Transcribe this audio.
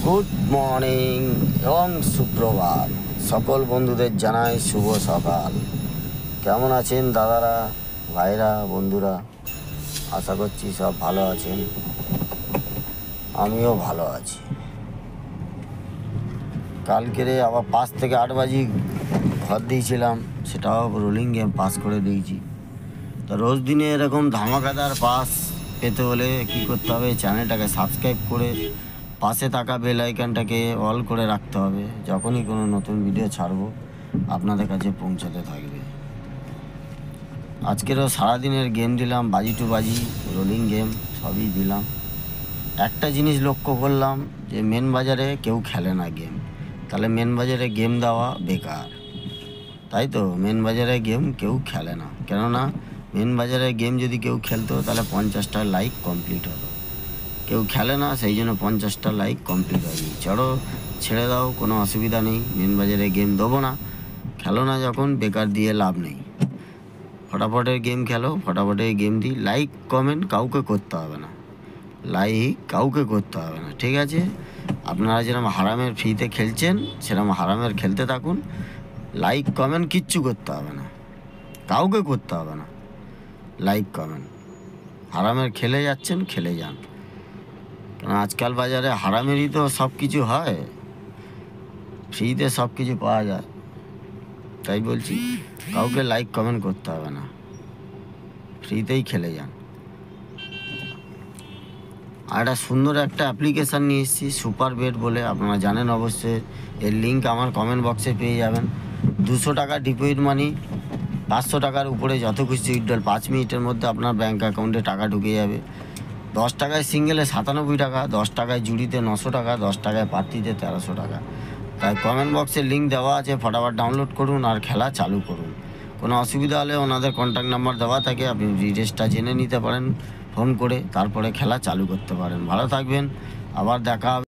Good morning এবং সুপ্রভাত। সকল বন্ধুদের জানাই শুভ সকাল। কেমন আছেন দাদারা, ভাইরা, বন্ধুরা? আশা করছি সব ভালো আছেন। আমিও ভালো আছি। কালকেরে আবার 5 থেকে 8 বাজি ঘর দিয়েছিলাম, সেটাও রোলিং গেম পাস করে দিয়েছি। তো রোজ দিনে এরকম ধামাকাদার পাস পেতে হলে কী করতে হবে? চ্যানেলটাকে সাবস্ক্রাইব করে পাশে থাকা বেল আইকনটাকে অল করে রাখতে হবে। যখনই কোনো নতুন ভিডিও ছাড়বো আপনাদের কাছে পৌঁছাতে থাকবে। আজকেরও সারাদিনের গেম দিলাম, বাজি টু বাজি, রোলিং গেম সবই দিলাম। একটা জিনিস লক্ষ্য করলাম যে মেন বাজারে কেউ খেলে না গেম, তাহলে মেন বাজারে গেম দেওয়া বেকার, তাই তো? মেন বাজারে গেম কেউ খেলে না, কেননা মেন বাজারে গেম যদি কেউ খেলতো তাহলে 50টা লাইক কমপ্লিট হতো। কেউ খেলে না, সেই জন্য 50টা লাইক কমপ্লিট হয়নি। চলো ছেড়ে দাও, কোনো অসুবিধা নেই। মেন বাজারে গেম দেবো না, খেলো না যখন, বেকার দিয়ে লাভ নেই। ফটাফটের গেম খেলো, ফটাফটের গেম দিই। লাইক কমেন্ট কাউকে করতে হবে না, লাইক কাউকে করতে হবে না, ঠিক আছে? আপনারা যেরকম হারামের ফ্রিতে খেলছেন সেরকম হারামের খেলতে থাকুন। লাইক কমেন্ট কিচ্ছু করতে হবে না, কাউকে করতে হবে না। লাইক কমেন্ট হারামের খেলে যাচ্ছেন, খেলে যান। কারণ আজকাল বাজারে হারামেরই তো সব কিছু হয়, ফ্রিতে সব কিছু পাওয়া যায়। তাই বলছি, কাউকে লাইক কমেন্ট করতে হবে না, ফ্রিতেই খেলে যান। আর একটা সুন্দর একটা অ্যাপ্লিকেশান নিয়ে এসেছি, সুপার বেট বলে, আপনারা জানেন অবশ্যই। এর লিঙ্ক আমার কমেন্ট বক্সে পেয়ে যাবেন। 200 টাকা ডিপোজিট মানি, 500 টাকার উপরে যত খুশি উইথড্রল, 5 মিনিটের মধ্যে আপনার ব্যাঙ্ক অ্যাকাউন্টে টাকা ঢুকে যাবে। 10 টাকায় সিঙ্গেলে 97 টাকা, 10 টাকায় জুড়িতে 900 টাকা, 10 টাকায় পাত্রিতে 1300 টাকা। তাই কমেন্ট বক্সে লিঙ্ক দেওয়া আছে, ফটাফট ডাউনলোড করুন আর খেলা চালু করুন। কোনো অসুবিধা হলে ওনাদের কন্ট্যাক্ট নাম্বার দেওয়া থাকে, আপনি ডিটেলসটা জেনে নিতে পারেন ফোন করে, তারপরে খেলা চালু করতে পারেন। ভালো থাকবেন, আবার দেখা হবে।